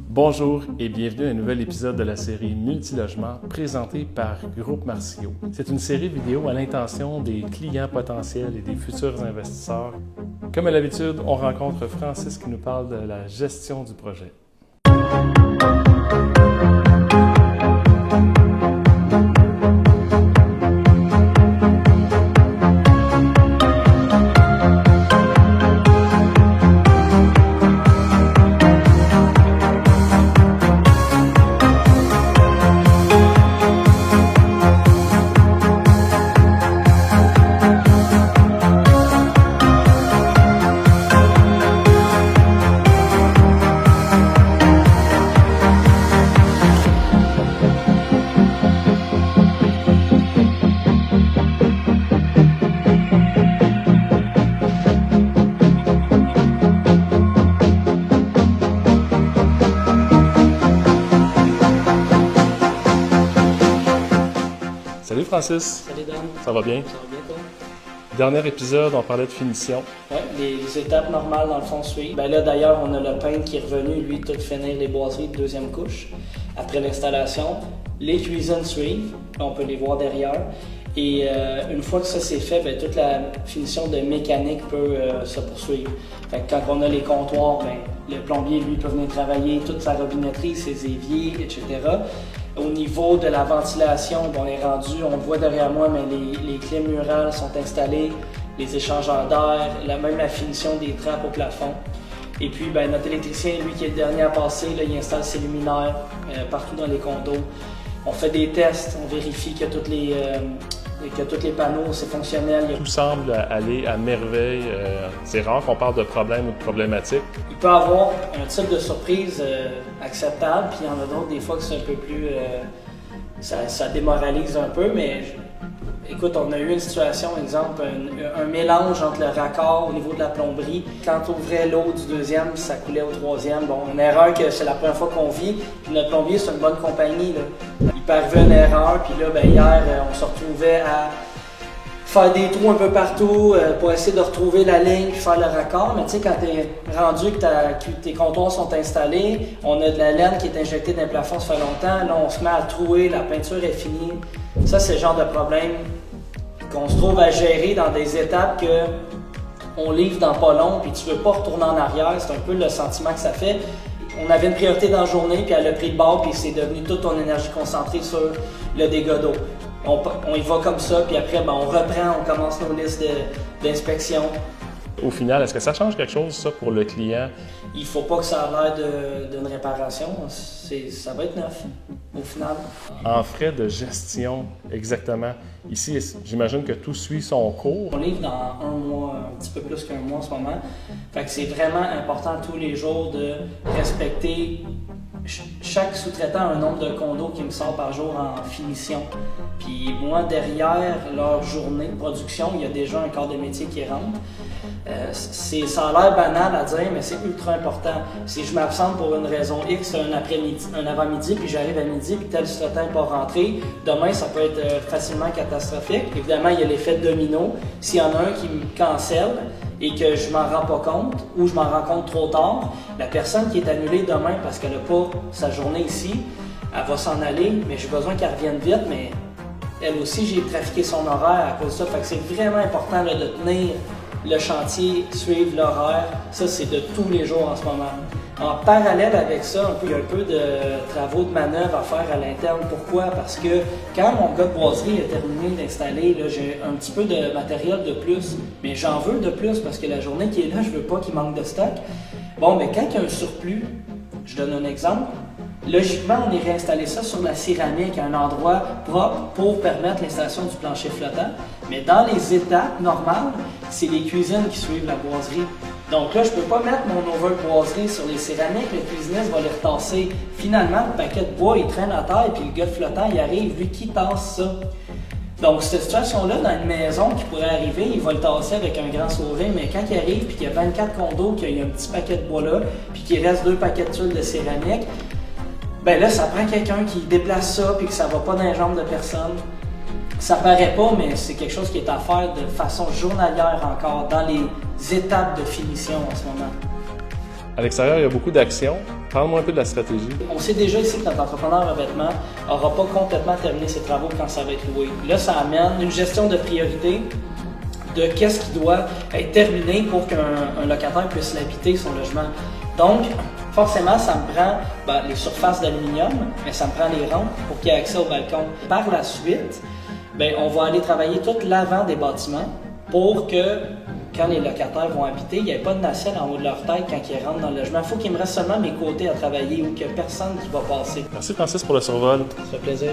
Bonjour et bienvenue à un nouvel épisode de la série Multilogement présentée par Groupe Marcio. C'est une série vidéo à l'intention des clients potentiels et des futurs investisseurs. Comme à l'habitude, on rencontre Francis qui nous parle de la gestion du projet. Salut Francis! Salut Dan! Ça va bien? Ça va bien toi? Dernier épisode, on parlait de finition. Oui, les étapes normales dans le fond suivent. Ben là d'ailleurs, on a le peintre qui est revenu, lui, tout finir les boiseries de deuxième couche après l'installation. Les cuisines suivent, on peut les voir derrière. Et une fois que ça c'est fait, ben, toute la finition de mécanique peut se poursuivre. Fait que quand on a les comptoirs, ben, le plombier lui peut venir travailler toute sa robinetterie, ses éviers, etc. Au niveau de la ventilation, bon, on est rendu, on le voit derrière moi, mais les clés murales sont installées, les échangeurs d'air, même la finition des trappes au plafond. Et puis, ben, notre électricien, lui qui est le dernier à passer, là, il installe ses luminaires partout dans les condos. On fait des tests, on vérifie que tous les panneaux, c'est fonctionnel. Tout semble aller à merveille. C'est rare qu'on parle de problèmes ou de problématiques. Il peut y avoir un type de surprise acceptable, puis il y en a d'autres des fois que c'est un peu plus... ça démoralise un peu, mais écoute, on a eu une situation, exemple, un mélange entre le raccord au niveau de la plomberie. Quand on ouvrait l'eau du deuxième, ça coulait au troisième. Bon, une erreur que c'est la première fois qu'on vit, puis notre plombier, c'est une bonne compagnie, là. Il peut arriver une erreur, puis là, ben, hier, on se retrouvait à faire des trous un peu partout pour essayer de retrouver la ligne puis faire le raccord. Mais tu sais, quand tu es rendu que tes comptoirs sont installés, on a de la laine qui est injectée dans le plafond, ça fait longtemps, là on se met à trouer, la peinture est finie. Ça, c'est le genre de problème qu'on se trouve à gérer dans des étapes que on livre dans pas long, puis tu veux pas retourner en arrière, c'est un peu le sentiment que ça fait. On avait une priorité dans la journée, puis elle a pris le bord, puis c'est devenu toute ton énergie concentrée sur le dégât d'eau. On y va comme ça, puis après, ben, on reprend, on commence nos listes d'inspection. Au final, est-ce que ça change quelque chose, ça, pour le client? Il ne faut pas que ça a l'air d'une réparation. Ça va être neuf, au final. En frais de gestion, exactement. Ici, j'imagine que tout suit son cours. On livre dans un mois, un petit peu plus qu'un mois en ce moment. Fait que c'est vraiment important tous les jours de respecter. Chaque sous-traitant a un nombre de condos qui me sort par jour en finition. Puis moi, derrière leur journée de production, il y a déjà un corps de métier qui rentre. Ça a l'air banal à dire, mais c'est ultra important. Si je m'absente pour une raison X un avant-midi, puis j'arrive à midi, puis tel sous-traitant n'est pas rentré, demain, ça peut être facilement catastrophique. Évidemment, il y a l'effet domino. S'il y en a un qui me cancelle, et que je m'en rends pas compte ou je m'en rends compte trop tard, la personne qui est annulée demain parce qu'elle n'a pas sa journée ici, elle va s'en aller, mais j'ai besoin qu'elle revienne vite, mais elle aussi, j'ai trafiqué son horaire à cause de ça. Fait que c'est vraiment important là, de tenir le chantier, suivre l'horaire. Ça, c'est de tous les jours en ce moment. En parallèle avec ça, il y a un peu de travaux de manœuvre à faire à l'interne. Pourquoi? Parce que quand mon gars de boiserie a terminé d'installer, j'ai un petit peu de matériel de plus, mais j'en veux de plus parce que la journée qui est là, je veux pas qu'il manque de stock. Bon, mais quand il y a un surplus, je donne un exemple, logiquement, on irait installer ça sur la céramique à un endroit propre pour permettre l'installation du plancher flottant. Mais dans les étapes normales, c'est les cuisines qui suivent la boiserie. Donc là, je ne peux pas mettre mon over-boiserie sur les céramiques, le cuisiniste va les retasser. Finalement, le paquet de bois, il traîne à terre, puis le gars de flottant, il arrive, lui qui tasse ça. Donc, cette situation-là, dans une maison qui pourrait arriver, il va le tasser avec un grand sourire, mais quand il arrive, puis qu'il y a 24 condos, qu'il y a un petit paquet de bois là, puis qu'il reste 2 paquets de tuiles de céramique, ben là, ça prend quelqu'un qui déplace ça, puis que ça va pas dans les jambes de personne. Ça paraît pas, mais c'est quelque chose qui est à faire de façon journalière encore, dans les étapes de finition en ce moment. À l'extérieur, il y a beaucoup d'actions. Parle-moi un peu de la stratégie. On sait déjà ici que notre entrepreneur en revêtement n'aura pas complètement terminé ses travaux quand ça va être loué. Là, ça amène une gestion de priorité de qu'est-ce qui doit être terminé pour qu'un locataire puisse l'habiter, son logement. Donc, forcément, ça me prend les surfaces d'aluminium, mais ça me prend les rampes pour qu'il y ait accès au balcon. Par la suite, on va aller travailler tout l'avant des bâtiments pour que, quand les locataires vont habiter, il n'y ait pas de nacelle en haut de leur tête quand ils rentrent dans le logement. Il faut qu'il me reste seulement mes côtés à travailler ou qu'il n'y a personne qui va passer. Merci Francis pour le survol. Ça fait plaisir.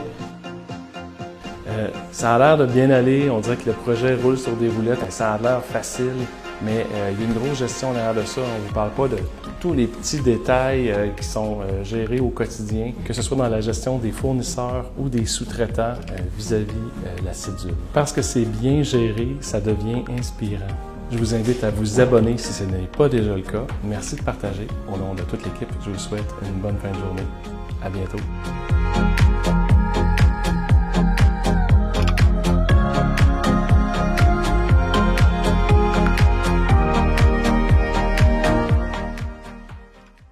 Ça a l'air de bien aller, on dirait que le projet roule sur des roulettes, ça a l'air facile, mais il y a une grosse gestion derrière de ça. On ne vous parle pas de tous les petits détails qui sont gérés au quotidien, que ce soit dans la gestion des fournisseurs ou des sous-traitants vis-à-vis la cédule. Parce que c'est bien géré, ça devient inspirant. Je vous invite à vous abonner si ce n'est pas déjà le cas. Merci de partager. Au nom de toute l'équipe, je vous souhaite une bonne fin de journée. À bientôt.